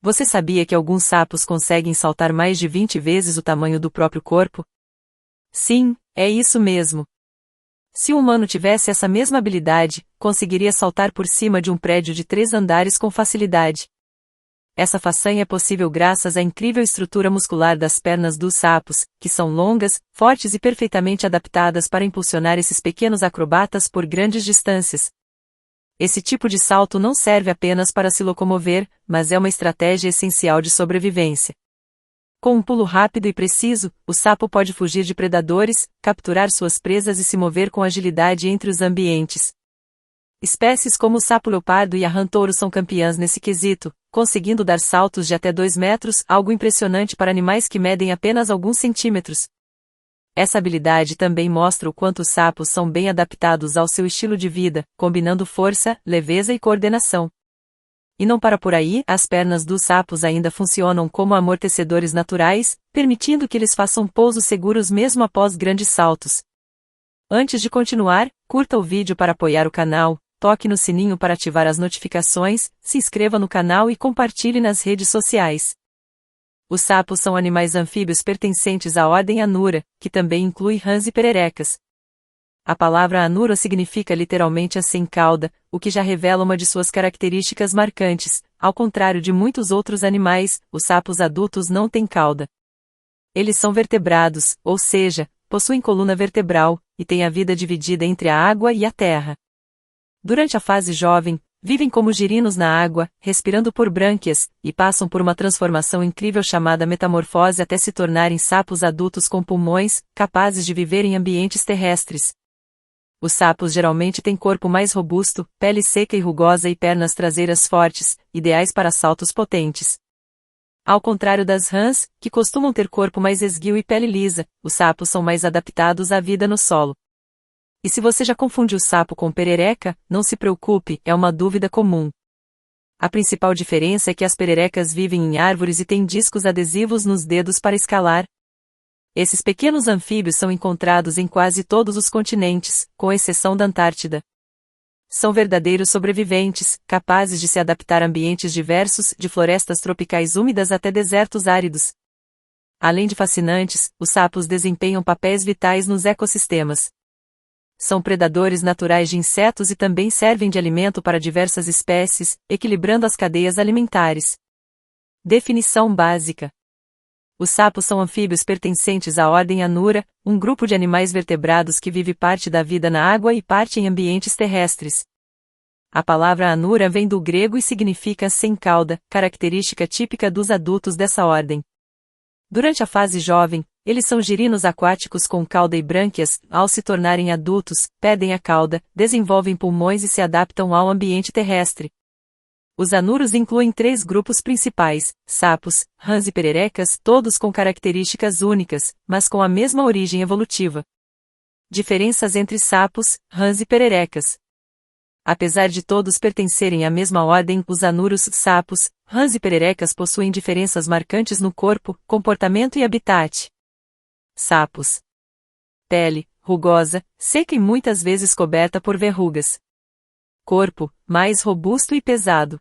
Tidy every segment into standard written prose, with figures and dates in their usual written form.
Você sabia que alguns sapos conseguem saltar mais de 20 vezes o tamanho do próprio corpo? Sim, é isso mesmo. Se um humano tivesse essa mesma habilidade, conseguiria saltar por cima de um prédio de 3 andares com facilidade. Essa façanha é possível graças à incrível estrutura muscular das pernas dos sapos, que são longas, fortes e perfeitamente adaptadas para impulsionar esses pequenos acrobatas por grandes distâncias. Esse tipo de salto não serve apenas para se locomover, mas é uma estratégia essencial de sobrevivência. Com um pulo rápido e preciso, o sapo pode fugir de predadores, capturar suas presas e se mover com agilidade entre os ambientes. Espécies como o sapo-leopardo e a rã-touro são campeãs nesse quesito, conseguindo dar saltos de até 2 metros, algo impressionante para animais que medem apenas alguns centímetros. Essa habilidade também mostra o quanto os sapos são bem adaptados ao seu estilo de vida, combinando força, leveza e coordenação. E não para por aí, as pernas dos sapos ainda funcionam como amortecedores naturais, permitindo que eles façam pousos seguros mesmo após grandes saltos. Antes de continuar, curta o vídeo para apoiar o canal, toque no sininho para ativar as notificações, se inscreva no canal e compartilhe nas redes sociais. Os sapos são animais anfíbios pertencentes à ordem Anura, que também inclui rãs e pererecas. A palavra Anura significa literalmente a sem cauda, o que já revela uma de suas características marcantes. Ao contrário de muitos outros animais, os sapos adultos não têm cauda. Eles são vertebrados, ou seja, possuem coluna vertebral, e têm a vida dividida entre a água e a terra. Durante a fase jovem, vivem como girinos na água, respirando por brânquias, e passam por uma transformação incrível chamada metamorfose até se tornarem sapos adultos com pulmões, capazes de viver em ambientes terrestres. Os sapos geralmente têm corpo mais robusto, pele seca e rugosa e pernas traseiras fortes, ideais para saltos potentes. Ao contrário das rãs, que costumam ter corpo mais esguio e pele lisa, os sapos são mais adaptados à vida no solo. E se você já confundiu sapo com perereca, não se preocupe, é uma dúvida comum. A principal diferença é que as pererecas vivem em árvores e têm discos adesivos nos dedos para escalar. Esses pequenos anfíbios são encontrados em quase todos os continentes, com exceção da Antártida. São verdadeiros sobreviventes, capazes de se adaptar a ambientes diversos, de florestas tropicais úmidas até desertos áridos. Além de fascinantes, os sapos desempenham papéis vitais nos ecossistemas. São predadores naturais de insetos e também servem de alimento para diversas espécies, equilibrando as cadeias alimentares. Definição básica. Os sapos são anfíbios pertencentes à ordem Anura, um grupo de animais vertebrados que vive parte da vida na água e parte em ambientes terrestres. A palavra Anura vem do grego e significa sem cauda, característica típica dos adultos dessa ordem. Durante a fase jovem, eles são girinos aquáticos com cauda e brânquias. Ao se tornarem adultos, perdem a cauda, desenvolvem pulmões e se adaptam ao ambiente terrestre. Os anuros incluem 3 grupos principais: sapos, rãs e pererecas, todos com características únicas, mas com a mesma origem evolutiva. Diferenças entre sapos, rãs e pererecas. Apesar de todos pertencerem à mesma ordem, os anuros, sapos, rãs e pererecas possuem diferenças marcantes no corpo, comportamento e habitat. Sapos. Pele, rugosa, seca e muitas vezes coberta por verrugas. Corpo, mais robusto e pesado.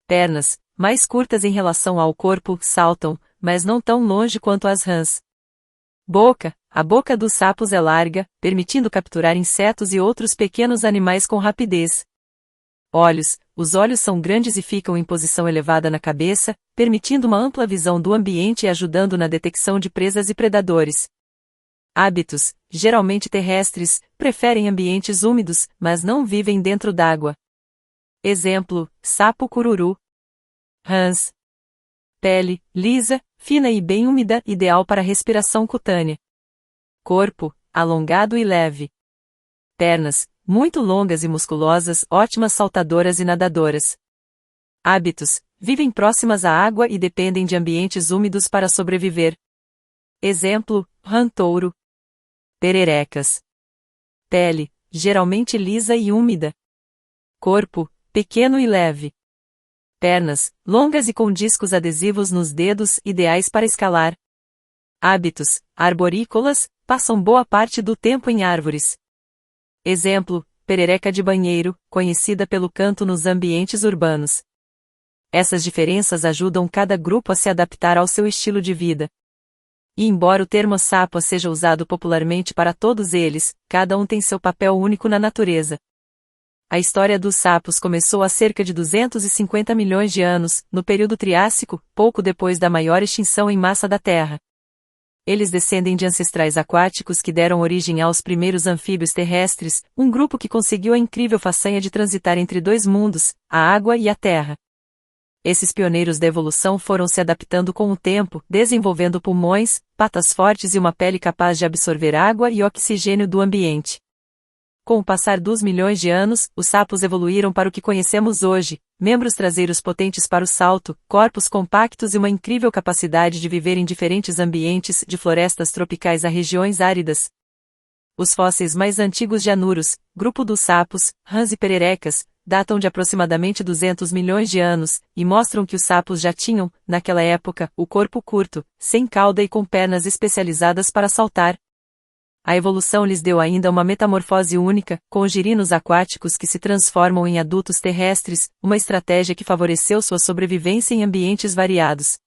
Pernas, mais curtas em relação ao corpo, saltam, mas não tão longe quanto as rãs. Boca. A boca dos sapos é larga, permitindo capturar insetos e outros pequenos animais com rapidez. Olhos. Os olhos são grandes e ficam em posição elevada na cabeça, permitindo uma ampla visão do ambiente e ajudando na detecção de presas e predadores. Hábitos. Geralmente terrestres, preferem ambientes úmidos, mas não vivem dentro d'água. Exemplo: sapo cururu. Rãs. Pele, lisa, fina e bem úmida, ideal para respiração cutânea. Corpo, alongado e leve. Pernas, muito longas e musculosas, ótimas saltadoras e nadadoras. Hábitos, vivem próximas à água e dependem de ambientes úmidos para sobreviver. Exemplo: rã-touro. Pererecas. Pele, geralmente lisa e úmida. Corpo, pequeno e leve. Pernas, longas e com discos adesivos nos dedos, ideais para escalar. Hábitos, arborícolas, passam boa parte do tempo em árvores. Exemplo: perereca de banheiro, conhecida pelo canto nos ambientes urbanos. Essas diferenças ajudam cada grupo a se adaptar ao seu estilo de vida. E embora o termo sapo seja usado popularmente para todos eles, cada um tem seu papel único na natureza. A história dos sapos começou há cerca de 250 milhões de anos, no período Triássico, pouco depois da maior extinção em massa da Terra. Eles descendem de ancestrais aquáticos que deram origem aos primeiros anfíbios terrestres, um grupo que conseguiu a incrível façanha de transitar entre dois mundos, a água e a terra. Esses pioneiros da evolução foram se adaptando com o tempo, desenvolvendo pulmões, patas fortes e uma pele capaz de absorver água e oxigênio do ambiente. Com o passar dos milhões de anos, os sapos evoluíram para o que conhecemos hoje, membros traseiros potentes para o salto, corpos compactos e uma incrível capacidade de viver em diferentes ambientes, de florestas tropicais a regiões áridas. Os fósseis mais antigos de Anuros, grupo dos sapos, rãs e pererecas, datam de aproximadamente 200 milhões de anos, e mostram que os sapos já tinham, naquela época, o corpo curto, sem cauda e com pernas especializadas para saltar. A evolução lhes deu ainda uma metamorfose única, com os girinos aquáticos que se transformam em adultos terrestres, uma estratégia que favoreceu sua sobrevivência em ambientes variados.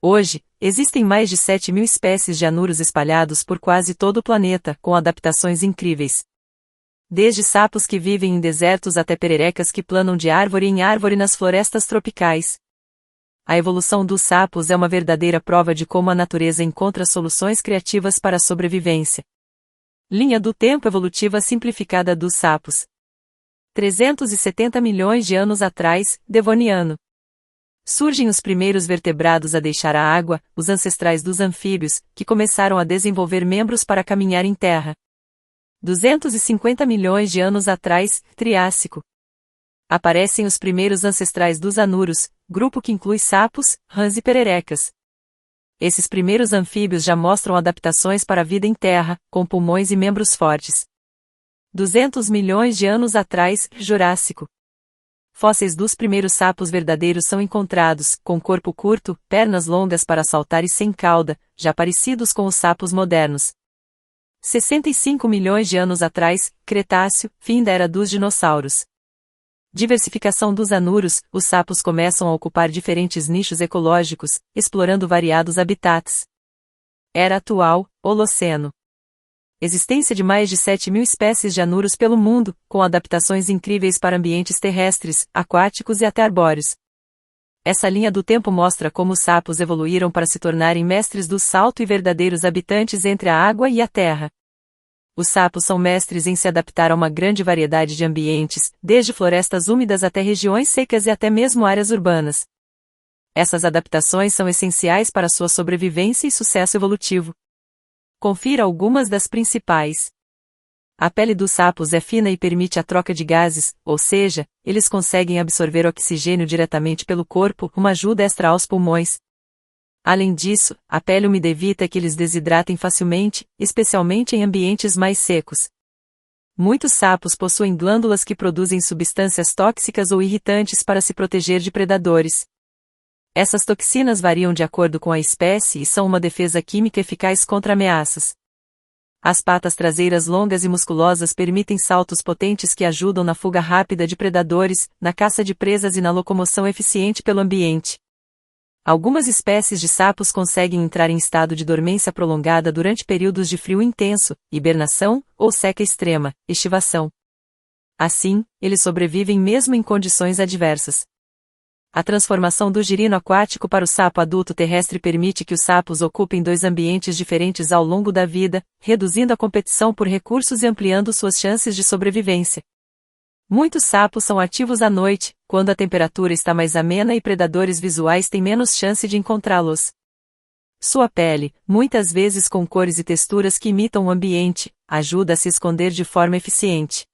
Hoje, existem mais de 7.000 espécies de anuros espalhados por quase todo o planeta, com adaptações incríveis. Desde sapos que vivem em desertos até pererecas que planam de árvore em árvore nas florestas tropicais. A evolução dos sapos é uma verdadeira prova de como a natureza encontra soluções criativas para a sobrevivência. Linha do tempo evolutiva simplificada dos sapos. 370 milhões de anos atrás, Devoniano. Surgem os primeiros vertebrados a deixar a água, os ancestrais dos anfíbios, que começaram a desenvolver membros para caminhar em terra. 250 milhões de anos atrás, Triássico. Aparecem os primeiros ancestrais dos anuros, grupo que inclui sapos, rãs e pererecas. Esses primeiros anfíbios já mostram adaptações para a vida em terra, com pulmões e membros fortes. 200 milhões de anos atrás, Jurássico. Fósseis dos primeiros sapos verdadeiros são encontrados, com corpo curto, pernas longas para saltar e sem cauda, já parecidos com os sapos modernos. 65 milhões de anos atrás, Cretáceo, fim da era dos dinossauros. Diversificação dos anuros, os sapos começam a ocupar diferentes nichos ecológicos, explorando variados habitats. Era atual, Holoceno. Existência de mais de 7.000 espécies de anuros pelo mundo, com adaptações incríveis para ambientes terrestres, aquáticos e até arbóreos. Essa linha do tempo mostra como os sapos evoluíram para se tornarem mestres do salto e verdadeiros habitantes entre a água e a terra. Os sapos são mestres em se adaptar a uma grande variedade de ambientes, desde florestas úmidas até regiões secas e até mesmo áreas urbanas. Essas adaptações são essenciais para sua sobrevivência e sucesso evolutivo. Confira algumas das principais. A pele dos sapos é fina e permite a troca de gases, ou seja, eles conseguem absorver oxigênio diretamente pelo corpo, uma ajuda extra aos pulmões. Além disso, a pele úmida evita que eles desidratem facilmente, especialmente em ambientes mais secos. Muitos sapos possuem glândulas que produzem substâncias tóxicas ou irritantes para se proteger de predadores. Essas toxinas variam de acordo com a espécie e são uma defesa química eficaz contra ameaças. As patas traseiras longas e musculosas permitem saltos potentes que ajudam na fuga rápida de predadores, na caça de presas e na locomoção eficiente pelo ambiente. Algumas espécies de sapos conseguem entrar em estado de dormência prolongada durante períodos de frio intenso, hibernação, ou seca extrema, estivação. Assim, eles sobrevivem mesmo em condições adversas. A transformação do girino aquático para o sapo adulto terrestre permite que os sapos ocupem dois ambientes diferentes ao longo da vida, reduzindo a competição por recursos e ampliando suas chances de sobrevivência. Muitos sapos são ativos à noite, quando a temperatura está mais amena e predadores visuais têm menos chance de encontrá-los. Sua pele, muitas vezes com cores e texturas que imitam o ambiente, ajuda a se esconder de forma eficiente.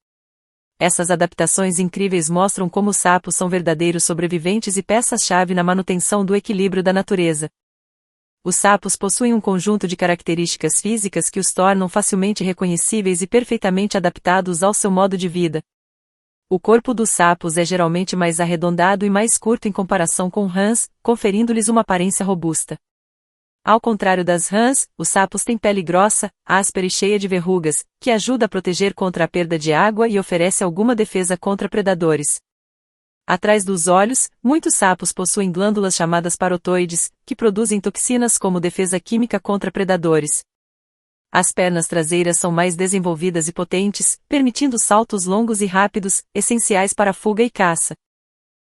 Essas adaptações incríveis mostram como os sapos são verdadeiros sobreviventes e peças-chave na manutenção do equilíbrio da natureza. Os sapos possuem um conjunto de características físicas que os tornam facilmente reconhecíveis e perfeitamente adaptados ao seu modo de vida. O corpo dos sapos é geralmente mais arredondado e mais curto em comparação com rãs, conferindo-lhes uma aparência robusta. Ao contrário das rãs, os sapos têm pele grossa, áspera e cheia de verrugas, que ajuda a proteger contra a perda de água e oferece alguma defesa contra predadores. Atrás dos olhos, muitos sapos possuem glândulas chamadas parotoides, que produzem toxinas como defesa química contra predadores. As pernas traseiras são mais desenvolvidas e potentes, permitindo saltos longos e rápidos, essenciais para a fuga e caça.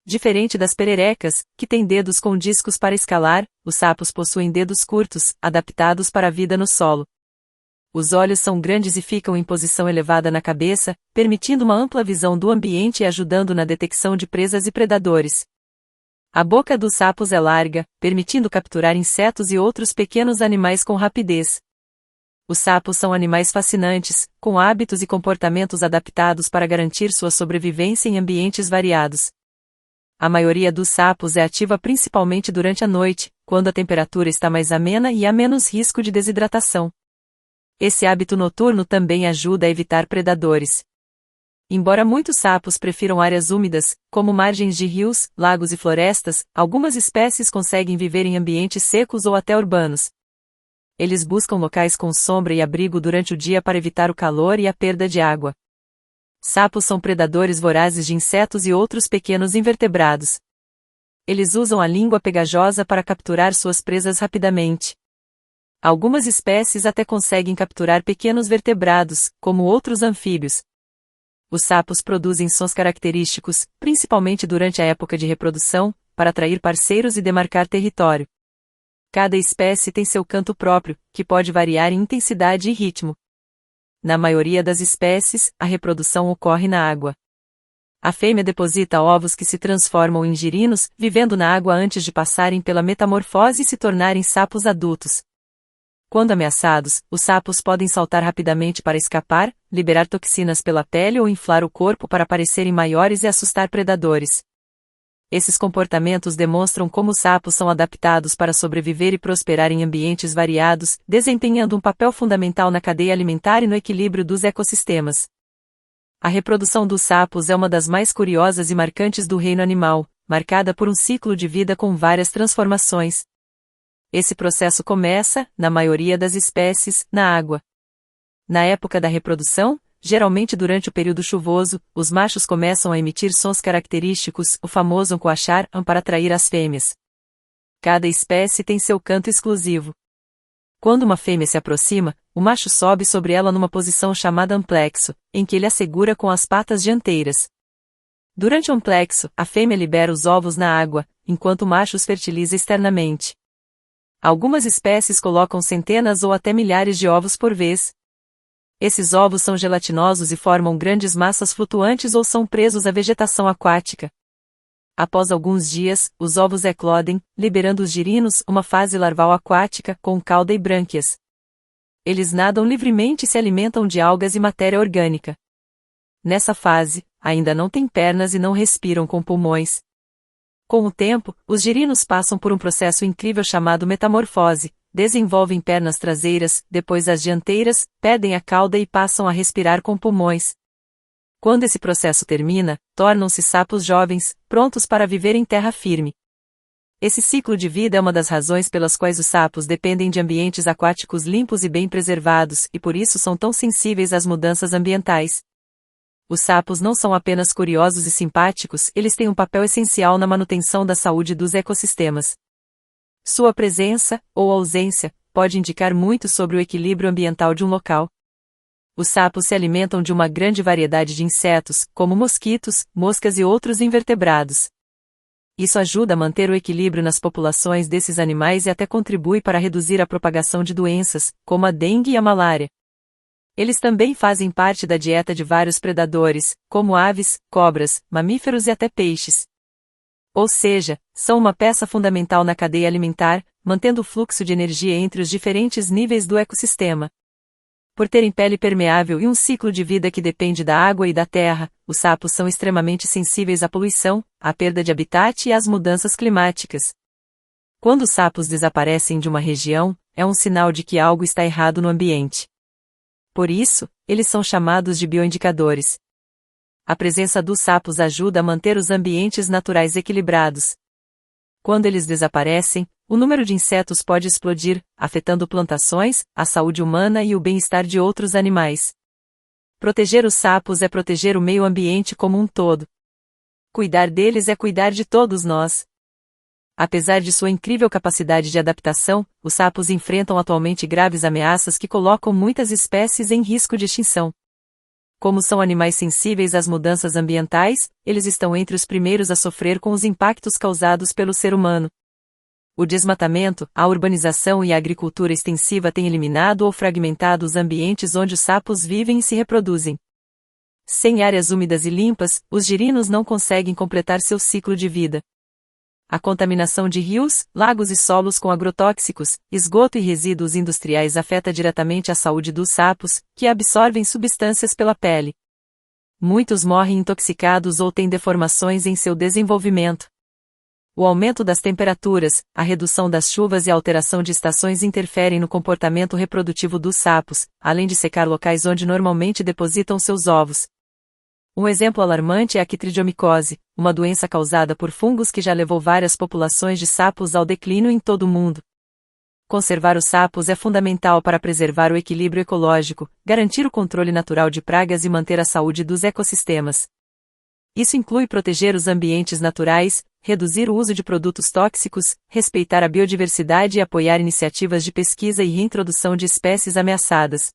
Diferente das pererecas, que têm dedos com discos para escalar, os sapos possuem dedos curtos, adaptados para a vida no solo. Os olhos são grandes e ficam em posição elevada na cabeça, permitindo uma ampla visão do ambiente e ajudando na detecção de presas e predadores. A boca dos sapos é larga, permitindo capturar insetos e outros pequenos animais com rapidez. Os sapos são animais fascinantes, com hábitos e comportamentos adaptados para garantir sua sobrevivência em ambientes variados. A maioria dos sapos é ativa principalmente durante a noite, quando a temperatura está mais amena e há menos risco de desidratação. Esse hábito noturno também ajuda a evitar predadores. Embora muitos sapos prefiram áreas úmidas, como margens de rios, lagos e florestas, algumas espécies conseguem viver em ambientes secos ou até urbanos. Eles buscam locais com sombra e abrigo durante o dia para evitar o calor e a perda de água. Sapos são predadores vorazes de insetos e outros pequenos invertebrados. Eles usam a língua pegajosa para capturar suas presas rapidamente. Algumas espécies até conseguem capturar pequenos vertebrados, como outros anfíbios. Os sapos produzem sons característicos, principalmente durante a época de reprodução, para atrair parceiros e demarcar território. Cada espécie tem seu canto próprio, que pode variar em intensidade e ritmo. Na maioria das espécies, a reprodução ocorre na água. A fêmea deposita ovos que se transformam em girinos, vivendo na água antes de passarem pela metamorfose e se tornarem sapos adultos. Quando ameaçados, os sapos podem saltar rapidamente para escapar, liberar toxinas pela pele ou inflar o corpo para parecerem maiores e assustar predadores. Esses comportamentos demonstram como os sapos são adaptados para sobreviver e prosperar em ambientes variados, desempenhando um papel fundamental na cadeia alimentar e no equilíbrio dos ecossistemas. A reprodução dos sapos é uma das mais curiosas e marcantes do reino animal, marcada por um ciclo de vida com várias transformações. Esse processo começa, na maioria das espécies, na água. Na época da reprodução, geralmente durante o período chuvoso, os machos começam a emitir sons característicos, o famoso coachar, para atrair as fêmeas. Cada espécie tem seu canto exclusivo. Quando uma fêmea se aproxima, o macho sobe sobre ela numa posição chamada amplexo, em que ele a segura com as patas dianteiras. Durante o amplexo, a fêmea libera os ovos na água, enquanto o macho os fertiliza externamente. Algumas espécies colocam centenas ou até milhares de ovos por vez. Esses ovos são gelatinosos e formam grandes massas flutuantes ou são presos à vegetação aquática. Após alguns dias, os ovos eclodem, liberando os girinos, uma fase larval aquática, com cauda e brânquias. Eles nadam livremente e se alimentam de algas e matéria orgânica. Nessa fase, ainda não têm pernas e não respiram com pulmões. Com o tempo, os girinos passam por um processo incrível chamado metamorfose, desenvolvem pernas traseiras, depois as dianteiras, perdem a cauda e passam a respirar com pulmões. Quando esse processo termina, tornam-se sapos jovens, prontos para viver em terra firme. Esse ciclo de vida é uma das razões pelas quais os sapos dependem de ambientes aquáticos limpos e bem preservados, e por isso são tão sensíveis às mudanças ambientais. Os sapos não são apenas curiosos e simpáticos, eles têm um papel essencial na manutenção da saúde dos ecossistemas. Sua presença, ou ausência, pode indicar muito sobre o equilíbrio ambiental de um local. Os sapos se alimentam de uma grande variedade de insetos, como mosquitos, moscas e outros invertebrados. Isso ajuda a manter o equilíbrio nas populações desses animais e até contribui para reduzir a propagação de doenças, como a dengue e a malária. Eles também fazem parte da dieta de vários predadores, como aves, cobras, mamíferos e até peixes. Ou seja, são uma peça fundamental na cadeia alimentar, mantendo o fluxo de energia entre os diferentes níveis do ecossistema. Por terem pele permeável e um ciclo de vida que depende da água e da terra, os sapos são extremamente sensíveis à poluição, à perda de habitat e às mudanças climáticas. Quando os sapos desaparecem de uma região, é um sinal de que algo está errado no ambiente. Por isso, eles são chamados de bioindicadores. A presença dos sapos ajuda a manter os ambientes naturais equilibrados. Quando eles desaparecem, o número de insetos pode explodir, afetando plantações, a saúde humana e o bem-estar de outros animais. Proteger os sapos é proteger o meio ambiente como um todo. Cuidar deles é cuidar de todos nós. Apesar de sua incrível capacidade de adaptação, os sapos enfrentam atualmente graves ameaças que colocam muitas espécies em risco de extinção. Como são animais sensíveis às mudanças ambientais, eles estão entre os primeiros a sofrer com os impactos causados pelo ser humano. O desmatamento, a urbanização e a agricultura extensiva têm eliminado ou fragmentado os ambientes onde os sapos vivem e se reproduzem. Sem áreas úmidas e limpas, os girinos não conseguem completar seu ciclo de vida. A contaminação de rios, lagos e solos com agrotóxicos, esgoto e resíduos industriais afeta diretamente a saúde dos sapos, que absorvem substâncias pela pele. Muitos morrem intoxicados ou têm deformações em seu desenvolvimento. O aumento das temperaturas, a redução das chuvas e a alteração de estações interferem no comportamento reprodutivo dos sapos, além de secar locais onde normalmente depositam seus ovos. Um exemplo alarmante é a quitridiomicose, uma doença causada por fungos que já levou várias populações de sapos ao declínio em todo o mundo. Conservar os sapos é fundamental para preservar o equilíbrio ecológico, garantir o controle natural de pragas e manter a saúde dos ecossistemas. Isso inclui proteger os ambientes naturais, reduzir o uso de produtos tóxicos, respeitar a biodiversidade e apoiar iniciativas de pesquisa e reintrodução de espécies ameaçadas.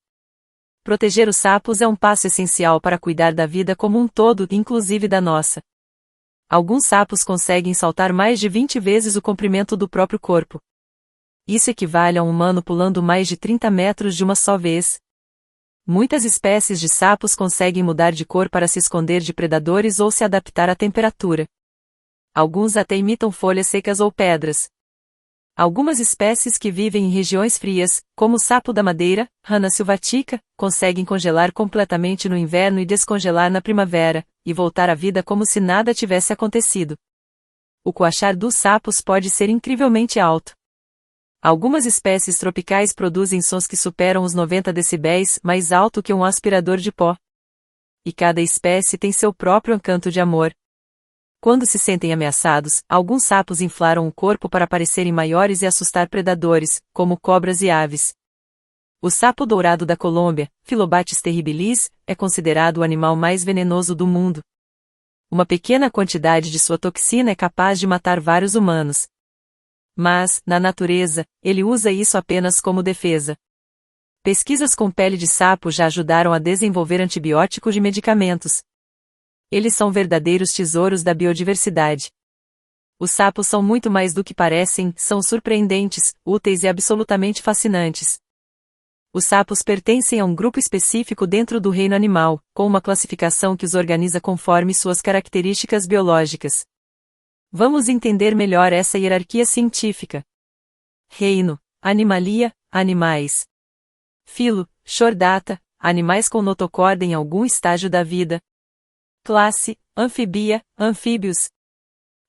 Proteger os sapos é um passo essencial para cuidar da vida como um todo, inclusive da nossa. Alguns sapos conseguem saltar mais de 20 vezes o comprimento do próprio corpo. Isso equivale a um humano pulando mais de 30 metros de uma só vez. Muitas espécies de sapos conseguem mudar de cor para se esconder de predadores ou se adaptar à temperatura. Alguns até imitam folhas secas ou pedras. Algumas espécies que vivem em regiões frias, como o sapo da madeira, Rana sylvatica, conseguem congelar completamente no inverno e descongelar na primavera, e voltar à vida como se nada tivesse acontecido. O coachar dos sapos pode ser incrivelmente alto. Algumas espécies tropicais produzem sons que superam os 90 decibéis, mais alto que um aspirador de pó. E cada espécie tem seu próprio encanto de amor. Quando se sentem ameaçados, alguns sapos inflaram o corpo para parecerem maiores e assustar predadores, como cobras e aves. O sapo dourado da Colômbia, Phyllobates terribilis, é considerado o animal mais venenoso do mundo. Uma pequena quantidade de sua toxina é capaz de matar vários humanos. Mas, na natureza, ele usa isso apenas como defesa. Pesquisas com pele de sapo já ajudaram a desenvolver antibióticos e medicamentos. Eles são verdadeiros tesouros da biodiversidade. Os sapos são muito mais do que parecem, são surpreendentes, úteis e absolutamente fascinantes. Os sapos pertencem a um grupo específico dentro do reino animal, com uma classificação que os organiza conforme suas características biológicas. Vamos entender melhor essa hierarquia científica. Reino: Animalia, animais. Filo: Chordata, animais com notocorda em algum estágio da vida. Classe: Anfibia, anfíbios.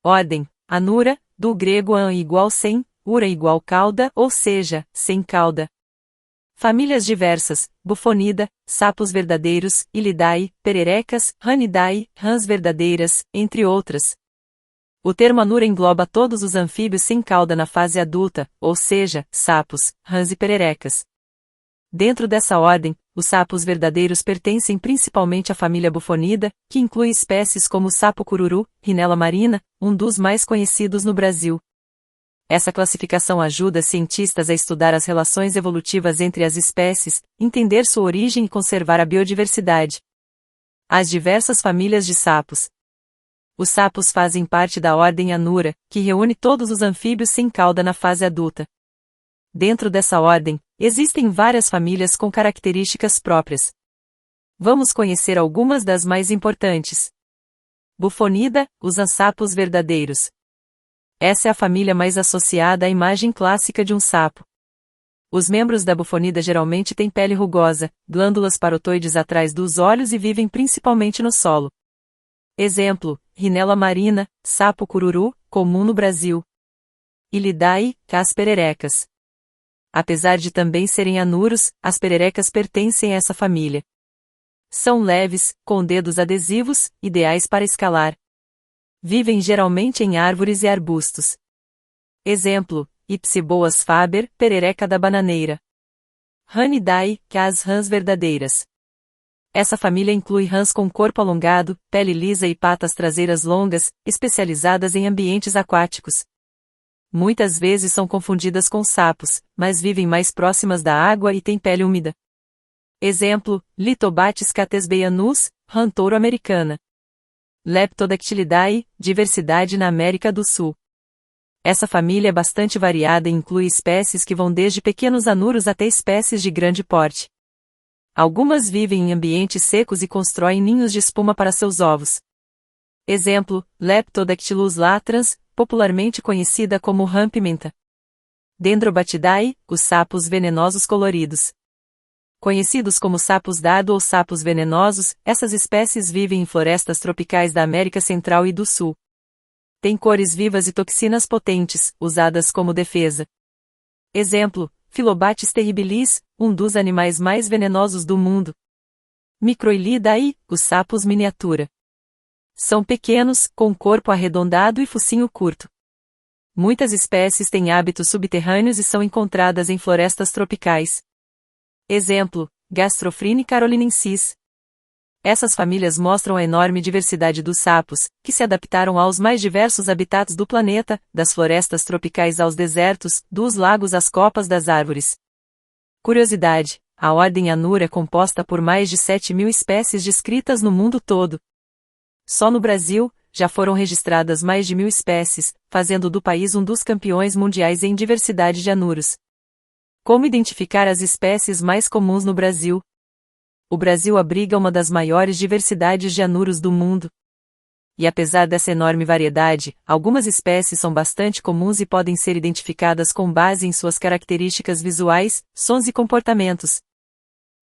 Ordem: Anura, do grego an igual sem, ura igual cauda, ou seja, sem cauda. Famílias diversas: Bufonida, sapos verdadeiros, Ilidae, pererecas, Ranidae, rãs verdadeiras, entre outras. O termo anura engloba todos os anfíbios sem cauda na fase adulta, ou seja, sapos, rãs e pererecas. Dentro dessa ordem, os sapos verdadeiros pertencem principalmente à família Bufonida, que inclui espécies como o sapo cururu, Rhinella marina, um dos mais conhecidos no Brasil. Essa classificação ajuda cientistas a estudar as relações evolutivas entre as espécies, entender sua origem e conservar a biodiversidade. As diversas famílias de sapos. Os sapos fazem parte da ordem Anura, que reúne todos os anfíbios sem cauda na fase adulta. Dentro dessa ordem, existem várias famílias com características próprias. Vamos conhecer algumas das mais importantes. Bufonida, os ansapos verdadeiros. Essa é a família mais associada à imagem clássica de um sapo. Os membros da bufonida geralmente têm pele rugosa, glândulas parotoides atrás dos olhos e vivem principalmente no solo. Exemplo: Rhinella marina, sapo cururu, comum no Brasil. Ilidae, as pererecas. Apesar de também serem anuros, as pererecas pertencem a essa família. São leves, com dedos adesivos, ideais para escalar. Vivem geralmente em árvores e arbustos. Exemplo: Ipsiboas faber, perereca da bananeira. Ranidae, as rãs verdadeiras. Essa família inclui rãs com corpo alongado, pele lisa e patas traseiras longas, especializadas em ambientes aquáticos. Muitas vezes são confundidas com sapos, mas vivem mais próximas da água e têm pele úmida. Exemplo, Lithobates catesbeianus, rã touro americana. Leptodactylidae, diversidade na América do Sul. Essa família é bastante variada e inclui espécies que vão desde pequenos anuros até espécies de grande porte. Algumas vivem em ambientes secos e constroem ninhos de espuma para seus ovos. Exemplo, Leptodactylus latrans, popularmente conhecida como rã-pimenta. Dendrobatidae, os sapos venenosos coloridos. Conhecidos como sapos dado ou sapos venenosos, essas espécies vivem em florestas tropicais da América Central e do Sul. Têm cores vivas e toxinas potentes, usadas como defesa. Exemplo, Phyllobates terribilis, um dos animais mais venenosos do mundo. Microilidae, os sapos miniatura. São pequenos, com corpo arredondado e focinho curto. Muitas espécies têm hábitos subterrâneos e são encontradas em florestas tropicais. Exemplo, Gastrophrine carolinensis. Essas famílias mostram a enorme diversidade dos sapos, que se adaptaram aos mais diversos habitats do planeta, das florestas tropicais aos desertos, dos lagos às copas das árvores. Curiosidade: a ordem Anura é composta por mais de 7.000 espécies descritas no mundo todo. Só no Brasil, já foram registradas mais de 1.000 espécies, fazendo do país um dos campeões mundiais em diversidade de anuros. Como identificar as espécies mais comuns no Brasil? O Brasil abriga uma das maiores diversidades de anuros do mundo. E apesar dessa enorme variedade, algumas espécies são bastante comuns e podem ser identificadas com base em suas características visuais, sons e comportamentos.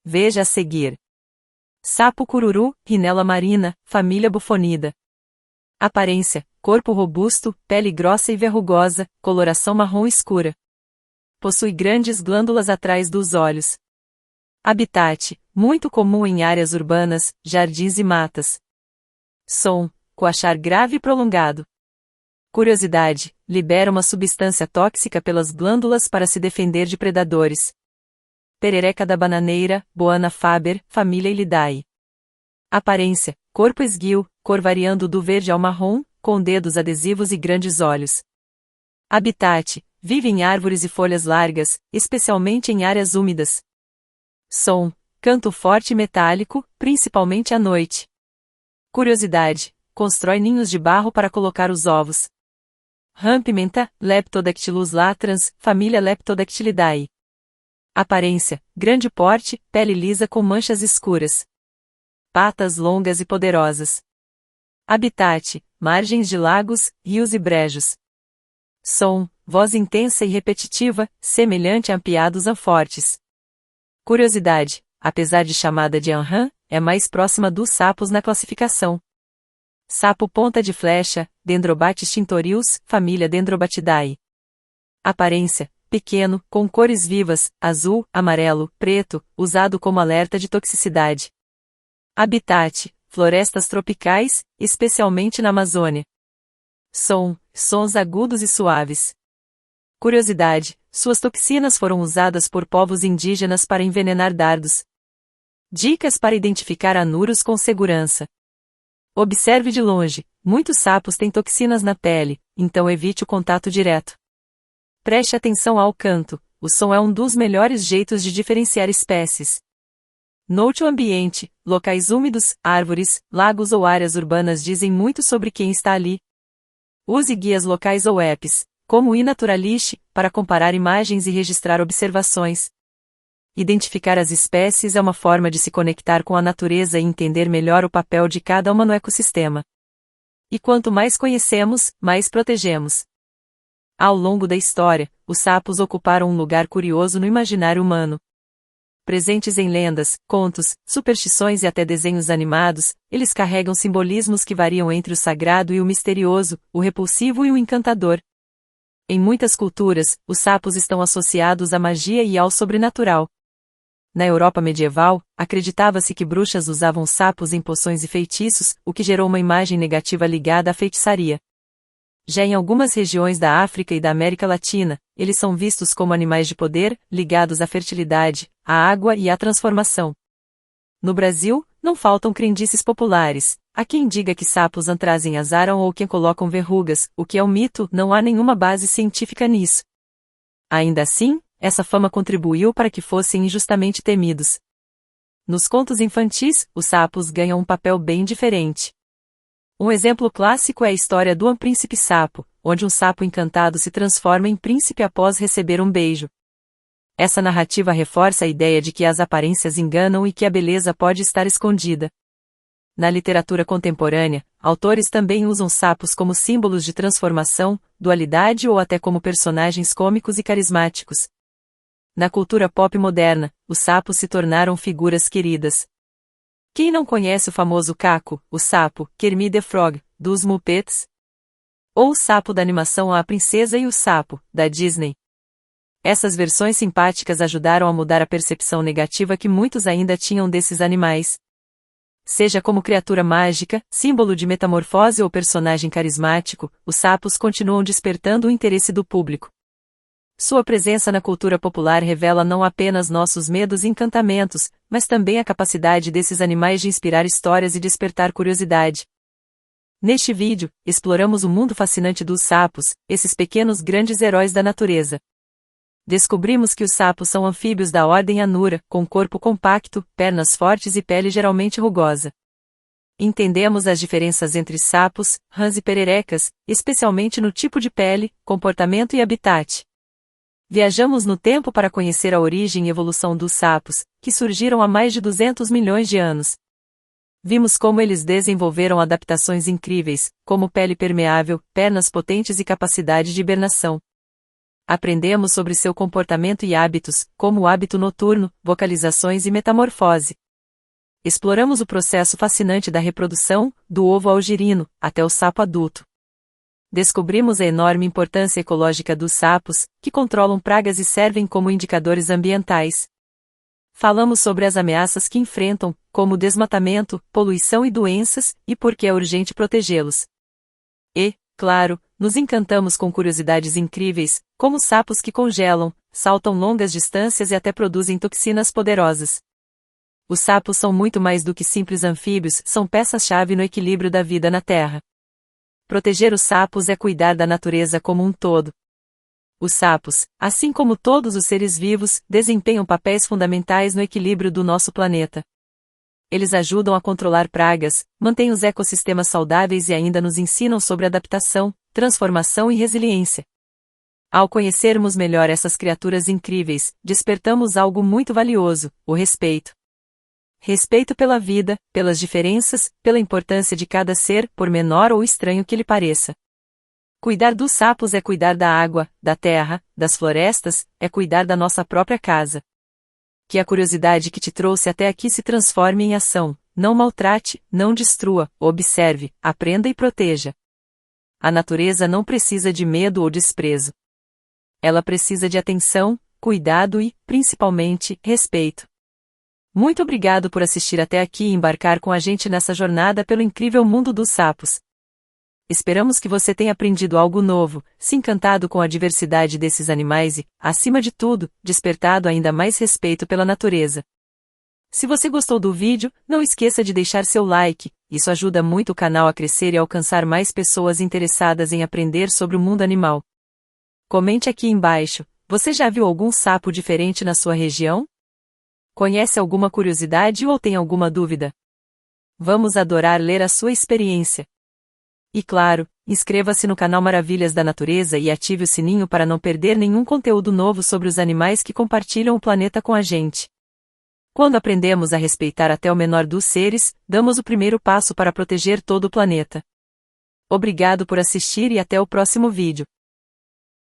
Veja a seguir. Sapo cururu, Rhinella marina, família bufonida. Aparência: corpo robusto, pele grossa e verrugosa, coloração marrom escura. Possui grandes glândulas atrás dos olhos. Habitat: muito comum em áreas urbanas, jardins e matas. Som: coachar grave e prolongado. Curiosidade: libera uma substância tóxica pelas glândulas para se defender de predadores. Perereca da bananeira, Boana faber, família Ilidae. Aparência: corpo esguio, cor variando do verde ao marrom, com dedos adesivos e grandes olhos. Habitat: vive em árvores e folhas largas, especialmente em áreas úmidas. Som: canto forte e metálico, principalmente à noite. Curiosidade: constrói ninhos de barro para colocar os ovos. Rã-pimenta, Leptodactylus latrans, família Leptodactylidae. Aparência: grande porte, pele lisa com manchas escuras. Patas longas e poderosas. Habitat: margens de lagos, rios e brejos. Som: voz intensa e repetitiva, semelhante a piados fortes. Curiosidade: apesar de chamada de anrã, é mais próxima dos sapos na classificação. Sapo ponta de flecha, Dendrobates tintorius, família Dendrobatidae. Aparência: pequeno, com cores vivas, azul, amarelo, preto, usado como alerta de toxicidade. Habitat: florestas tropicais, especialmente na Amazônia. Som: sons agudos e suaves. Curiosidade: suas toxinas foram usadas por povos indígenas para envenenar dardos. Dicas para identificar anuros com segurança. Observe de longe: muitos sapos têm toxinas na pele, então evite o contato direto. Preste atenção ao canto: o som é um dos melhores jeitos de diferenciar espécies. Note o ambiente: locais úmidos, árvores, lagos ou áreas urbanas dizem muito sobre quem está ali. Use guias locais ou apps, como o iNaturalist, para comparar imagens e registrar observações. Identificar as espécies é uma forma de se conectar com a natureza e entender melhor o papel de cada uma no ecossistema. E quanto mais conhecemos, mais protegemos. Ao longo da história, os sapos ocuparam um lugar curioso no imaginário humano. Presentes em lendas, contos, superstições e até desenhos animados, eles carregam simbolismos que variam entre o sagrado e o misterioso, o repulsivo e o encantador. Em muitas culturas, os sapos estão associados à magia e ao sobrenatural. Na Europa medieval, acreditava-se que bruxas usavam sapos em poções e feitiços, o que gerou uma imagem negativa ligada à feitiçaria. Já em algumas regiões da África e da América Latina, eles são vistos como animais de poder, ligados à fertilidade, à água e à transformação. No Brasil, não faltam crendices populares. Há quem diga que sapos trazem azar ou quem colocam verrugas, o que é um mito, não há nenhuma base científica nisso. Ainda assim, essa fama contribuiu para que fossem injustamente temidos. Nos contos infantis, os sapos ganham um papel bem diferente. Um exemplo clássico é a história do Príncipe Sapo, onde um sapo encantado se transforma em príncipe após receber um beijo. Essa narrativa reforça a ideia de que as aparências enganam e que a beleza pode estar escondida. Na literatura contemporânea, autores também usam sapos como símbolos de transformação, dualidade ou até como personagens cômicos e carismáticos. Na cultura pop moderna, os sapos se tornaram figuras queridas. Quem não conhece o famoso Caco, o sapo, Kermit the Frog, dos Muppets? Ou o sapo da animação A Princesa e o Sapo, da Disney? Essas versões simpáticas ajudaram a mudar a percepção negativa que muitos ainda tinham desses animais. Seja como criatura mágica, símbolo de metamorfose ou personagem carismático, os sapos continuam despertando o interesse do público. Sua presença na cultura popular revela não apenas nossos medos e encantamentos, mas também a capacidade desses animais de inspirar histórias e despertar curiosidade. Neste vídeo, exploramos o mundo fascinante dos sapos, esses pequenos grandes heróis da natureza. Descobrimos que os sapos são anfíbios da ordem Anura, com corpo compacto, pernas fortes e pele geralmente rugosa. Entendemos as diferenças entre sapos, rãs e pererecas, especialmente no tipo de pele, comportamento e habitat. Viajamos no tempo para conhecer a origem e evolução dos sapos, que surgiram há mais de 200 milhões de anos. Vimos como eles desenvolveram adaptações incríveis, como pele permeável, pernas potentes e capacidade de hibernação. Aprendemos sobre seu comportamento e hábitos, como o hábito noturno, vocalizações e metamorfose. Exploramos o processo fascinante da reprodução, do ovo ao girino, até o sapo adulto. Descobrimos a enorme importância ecológica dos sapos, que controlam pragas e servem como indicadores ambientais. Falamos sobre as ameaças que enfrentam, como desmatamento, poluição e doenças, e por que é urgente protegê-los. E, claro, nos encantamos com curiosidades incríveis, como sapos que congelam, saltam longas distâncias e até produzem toxinas poderosas. Os sapos são muito mais do que simples anfíbios, são peças-chave no equilíbrio da vida na Terra. Proteger os sapos é cuidar da natureza como um todo. Os sapos, assim como todos os seres vivos, desempenham papéis fundamentais no equilíbrio do nosso planeta. Eles ajudam a controlar pragas, mantêm os ecossistemas saudáveis e ainda nos ensinam sobre adaptação, transformação e resiliência. Ao conhecermos melhor essas criaturas incríveis, despertamos algo muito valioso: o respeito. Respeito pela vida, pelas diferenças, pela importância de cada ser, por menor ou estranho que lhe pareça. Cuidar dos sapos é cuidar da água, da terra, das florestas, é cuidar da nossa própria casa. Que a curiosidade que te trouxe até aqui se transforme em ação. Não maltrate, não destrua, observe, aprenda e proteja. A natureza não precisa de medo ou desprezo. Ela precisa de atenção, cuidado e, principalmente, respeito. Muito obrigado por assistir até aqui e embarcar com a gente nessa jornada pelo incrível mundo dos sapos. Esperamos que você tenha aprendido algo novo, se encantado com a diversidade desses animais e, acima de tudo, despertado ainda mais respeito pela natureza. Se você gostou do vídeo, não esqueça de deixar seu like, isso ajuda muito o canal a crescer e alcançar mais pessoas interessadas em aprender sobre o mundo animal. Comente aqui embaixo, você já viu algum sapo diferente na sua região? Conhece alguma curiosidade ou tem alguma dúvida? Vamos adorar ler a sua experiência. E claro, inscreva-se no canal Maravilhas da Natureza e ative o sininho para não perder nenhum conteúdo novo sobre os animais que compartilham o planeta com a gente. Quando aprendemos a respeitar até o menor dos seres, damos o primeiro passo para proteger todo o planeta. Obrigado por assistir e até o próximo vídeo.